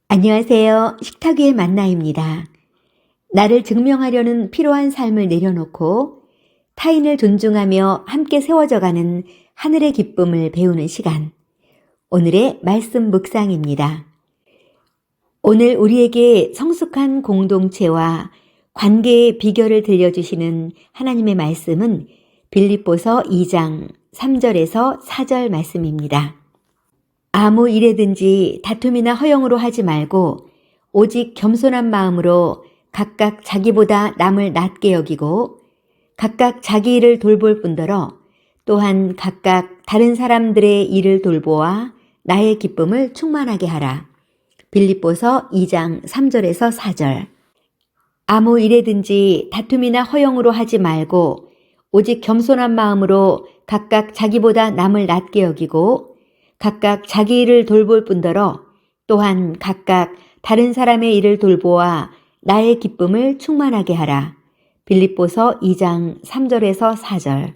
안녕하세요. 식탁 위의 만나입니다. 나를 증명하려는 필요한 삶을 내려놓고 타인을 존중하며 함께 세워져가는 하늘의 기쁨을 배우는 시간. 오늘의 말씀 묵상입니다. 오늘 우리에게 성숙한 공동체와 관계의 비결을 들려주시는 하나님의 말씀은 빌립보서 2장 3절에서 4절 말씀입니다. 아무 일에든지 다툼이나 허영으로 하지 말고 오직 겸손한 마음으로 각각 자기보다 남을 낮게 여기고 각각 자기 일을 돌볼 뿐더러 또한 각각 다른 사람들의 일을 돌보아 나의 기쁨을 충만하게 하라. 빌립보서 2장 3절에서 4절. 아무 일에든지 다툼이나 허영으로 하지 말고 오직 겸손한 마음으로 각각 자기보다 남을 낮게 여기고 각각 자기 일을 돌볼 뿐더러 또한 각각 다른 사람의 일을 돌보아 나의 기쁨을 충만하게 하라. 빌립보서 2장 3절에서 4절.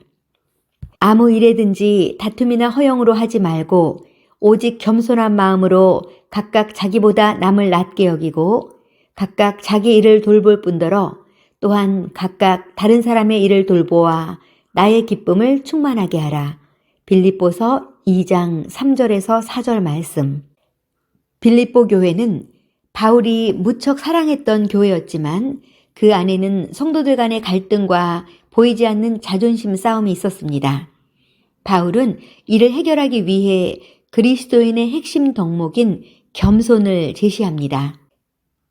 아무 일에든지 다툼이나 허영으로 하지 말고 오직 겸손한 마음으로 각각 자기보다 남을 낮게 여기고 각각 자기 일을 돌볼 뿐더러 또한 각각 다른 사람의 일을 돌보아 나의 기쁨을 충만하게 하라. 빌립보서 2장 3절에서 4절 말씀. 빌립보 교회는 바울이 무척 사랑했던 교회였지만 그 안에는 성도들 간의 갈등과 보이지 않는 자존심 싸움이 있었습니다. 바울은 이를 해결하기 위해 그리스도인의 핵심 덕목인 겸손을 제시합니다.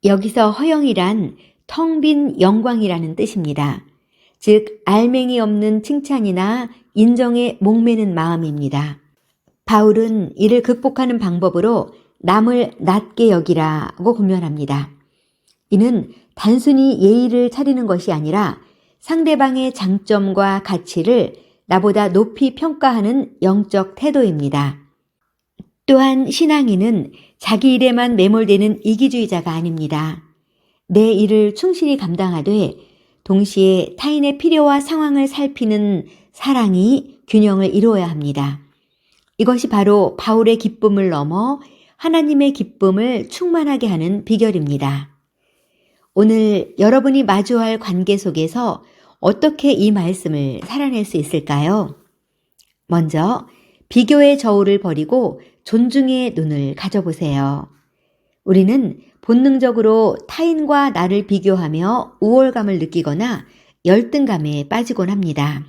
여기서 허영이란 텅 빈 영광이라는 뜻입니다. 즉 알맹이 없는 칭찬이나 인정에 목매는 마음입니다. 바울은 이를 극복하는 방법으로 남을 낮게 여기라고 권면합니다. 이는 단순히 예의를 차리는 것이 아니라 상대방의 장점과 가치를 나보다 높이 평가하는 영적 태도입니다. 또한 신앙인은 자기 일에만 매몰되는 이기주의자가 아닙니다. 내 일을 충실히 감당하되 동시에 타인의 필요와 상황을 살피는 사랑이 균형을 이루어야 합니다. 이것이 바로 바울의 기쁨을 넘어 하나님의 기쁨을 충만하게 하는 비결입니다. 오늘 여러분이 마주할 관계 속에서 어떻게 이 말씀을 살아낼 수 있을까요? 먼저 비교의 저울을 버리고 존중의 눈을 가져보세요. 우리는 본능적으로 타인과 나를 비교하며 우월감을 느끼거나 열등감에 빠지곤 합니다.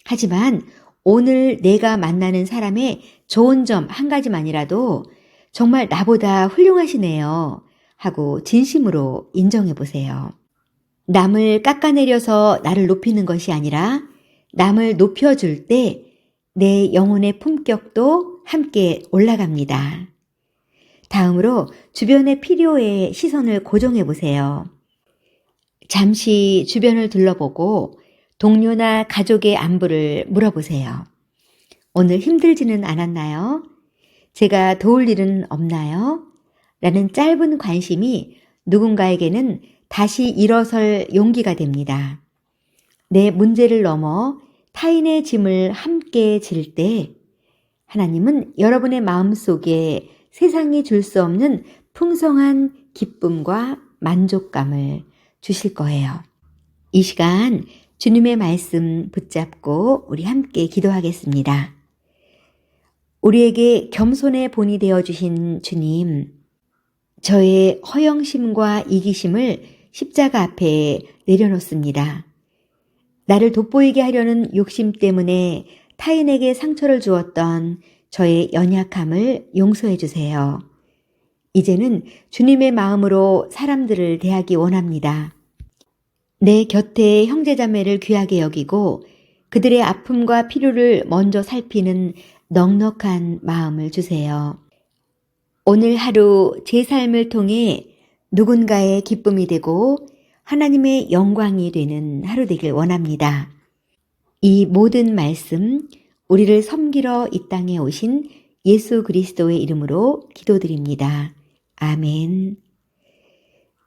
하지만 오늘 내가 만나는 사람의 좋은 점 한 가지만이라도 정말 나보다 훌륭하시네요 하고 진심으로 인정해 보세요. 남을 깎아내려서 나를 높이는 것이 아니라 남을 높여줄 때 내 영혼의 품격도 함께 올라갑니다. 다음으로 주변의 필요에 시선을 고정해 보세요. 잠시 주변을 둘러보고 동료나 가족의 안부를 물어보세요. 오늘 힘들지는 않았나요? 제가 도울 일은 없나요? 라는 짧은 관심이 누군가에게는 다시 일어설 용기가 됩니다. 내 문제를 넘어 타인의 짐을 함께 질 때 하나님은 여러분의 마음속에 세상이 줄 수 없는 풍성한 기쁨과 만족감을 주실 거예요. 이 시간 주님의 말씀 붙잡고 우리 함께 기도하겠습니다. 우리에게 겸손의 본이 되어주신 주님, 저의 허영심과 이기심을 십자가 앞에 내려놓습니다. 나를 돋보이게 하려는 욕심 때문에 타인에게 상처를 주었던 저의 연약함을 용서해 주세요. 이제는 주님의 마음으로 사람들을 대하기 원합니다. 내 곁에 형제자매를 귀하게 여기고 그들의 아픔과 필요를 먼저 살피는 넉넉한 마음을 주세요. 오늘 하루 제 삶을 통해 누군가의 기쁨이 되고 하나님의 영광이 되는 하루 되길 원합니다. 이 모든 말씀 우리를 섬기러 이 땅에 오신 예수 그리스도의 이름으로 기도드립니다. 아멘.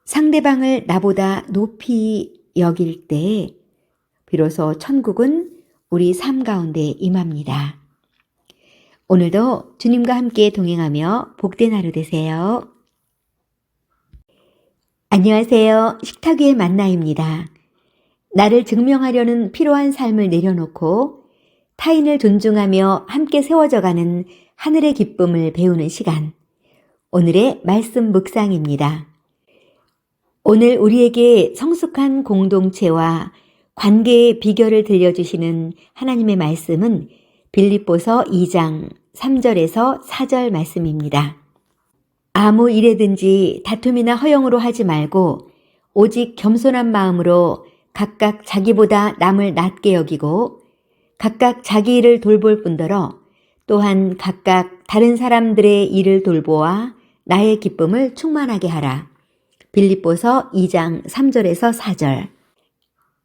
상대방을 나보다 높이 여길 때 비로소 천국은 우리 삶 가운데 임합니다. 오늘도 주님과 함께 동행하며 복된 하루 되세요. 안녕하세요. 식탁 위의 만나입니다. 나를 증명하려는 피로한 삶을 내려놓고 타인을 존중하며 함께 세워져가는 하늘의 기쁨을 배우는 시간. 오늘의 말씀 묵상입니다. 오늘 우리에게 성숙한 공동체와 관계의 비결을 들려주시는 하나님의 말씀은 빌립보서 2장 3절에서 4절 말씀입니다. 아무 일에든지 다툼이나 허영으로 하지 말고 오직 겸손한 마음으로 각각 자기보다 남을 낮게 여기고 각각 자기 일을 돌볼 뿐더러 또한 각각 다른 사람들의 일을 돌보아 나의 기쁨을 충만하게 하라. 빌립보서 2장 3절에서 4절.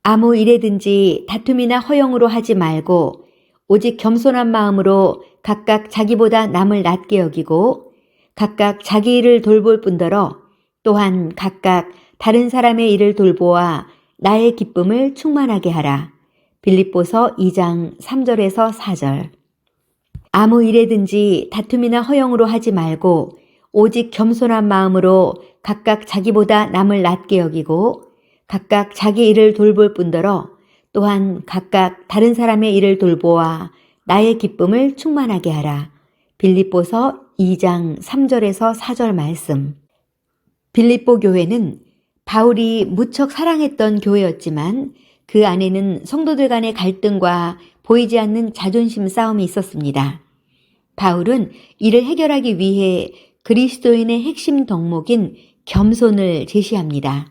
아무 일에든지 다툼이나 허영으로 하지 말고 오직 겸손한 마음으로 각각 자기보다 남을 낮게 여기고 각각 자기 일을 돌볼 뿐더러 또한 각각 다른 사람의 일을 돌보아 나의 기쁨을 충만하게 하라. 빌립보서 2장 3절에서 4절. 아무 일에든지 다툼이나 허영으로 하지 말고 오직 겸손한 마음으로 각각 자기보다 남을 낮게 여기고 각각 자기 일을 돌볼 뿐더러 또한 각각 다른 사람의 일을 돌보아 나의 기쁨을 충만하게 하라. 빌립보서 2장 3절에서 4절 말씀. 빌립보 교회는 바울이 무척 사랑했던 교회였지만 그 안에는 성도들 간의 갈등과 보이지 않는 자존심 싸움이 있었습니다. 바울은 이를 해결하기 위해 그리스도인의 핵심 덕목인 겸손을 제시합니다.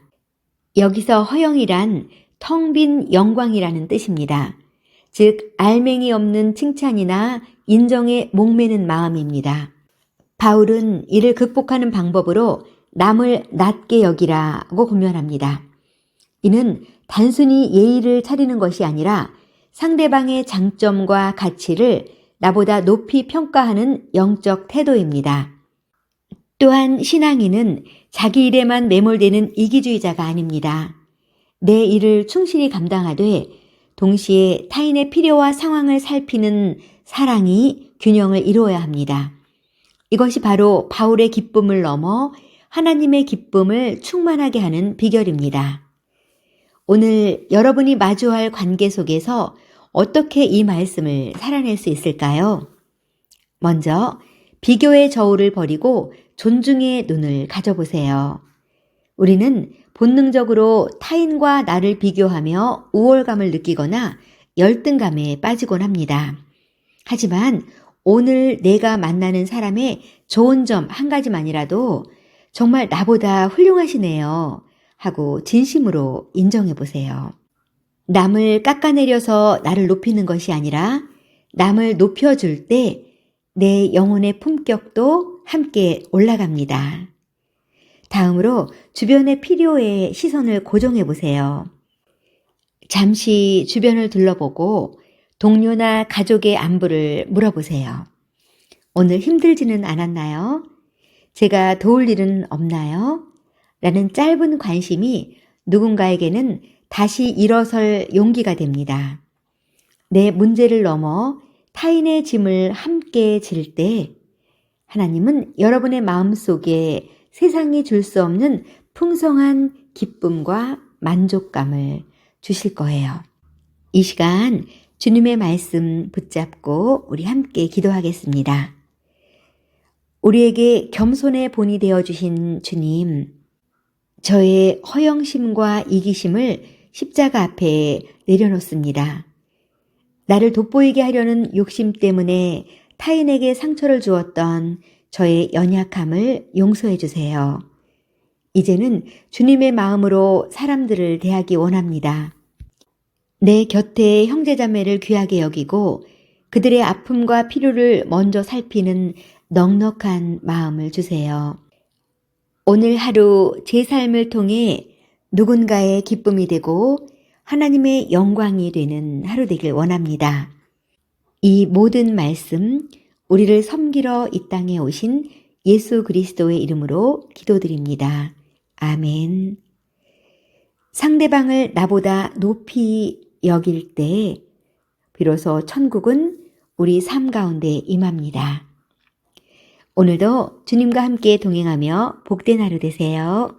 여기서 허영이란 텅 빈 영광이라는 뜻입니다. 즉 알맹이 없는 칭찬이나 인정에 목매는 마음입니다. 바울은 이를 극복하는 방법으로 남을 낮게 여기라고 권면합니다. 이는 단순히 예의를 차리는 것이 아니라 상대방의 장점과 가치를 나보다 높이 평가하는 영적 태도입니다. 또한 신앙인은 자기 일에만 매몰되는 이기주의자가 아닙니다. 내 일을 충실히 감당하되 동시에 타인의 필요와 상황을 살피는 사랑이 균형을 이루어야 합니다. 이것이 바로 바울의 기쁨을 넘어 하나님의 기쁨을 충만하게 하는 비결입니다. 오늘 여러분이 마주할 관계 속에서 어떻게 이 말씀을 살아낼 수 있을까요? 먼저 비교의 저울을 버리고 존중의 눈을 가져보세요. 우리는 본능적으로 타인과 나를 비교하며 우월감을 느끼거나 열등감에 빠지곤 합니다. 하지만 오늘 내가 만나는 사람의 좋은 점 한 가지만이라도 정말 나보다 훌륭하시네요 하고 진심으로 인정해 보세요. 남을 깎아내려서 나를 높이는 것이 아니라 남을 높여줄 때 내 영혼의 품격도 함께 올라갑니다. 다음으로 주변의 필요에 시선을 고정해 보세요. 잠시 주변을 둘러보고 동료나 가족의 안부를 물어보세요. 오늘 힘들지는 않았나요? 제가 도울 일은 없나요? 라는 짧은 관심이 누군가에게는 다시 일어설 용기가 됩니다. 내 문제를 넘어 타인의 짐을 함께 질 때 하나님은 여러분의 마음속에 세상이 줄 수 없는 풍성한 기쁨과 만족감을 주실 거예요. 이 시간 주님의 말씀 붙잡고 우리 함께 기도하겠습니다. 우리에게 겸손의 본이 되어주신 주님, 저의 허영심과 이기심을 십자가 앞에 내려놓습니다. 나를 돋보이게 하려는 욕심 때문에 타인에게 상처를 주었던 저의 연약함을 용서해 주세요. 이제는 주님의 마음으로 사람들을 대하기 원합니다. 내 곁에 형제자매를 귀하게 여기고 그들의 아픔과 필요를 먼저 살피는 넉넉한 마음을 주세요. 오늘 하루 제 삶을 통해 누군가의 기쁨이 되고 하나님의 영광이 되는 하루 되길 원합니다. 이 모든 말씀 우리를 섬기러 이 땅에 오신 예수 그리스도의 이름으로 기도드립니다. 아멘. 상대방을 나보다 높이 여길 때 비로소 천국은 우리 삶 가운데 임합니다. 오늘도 주님과 함께 동행하며 복된 하루 되세요.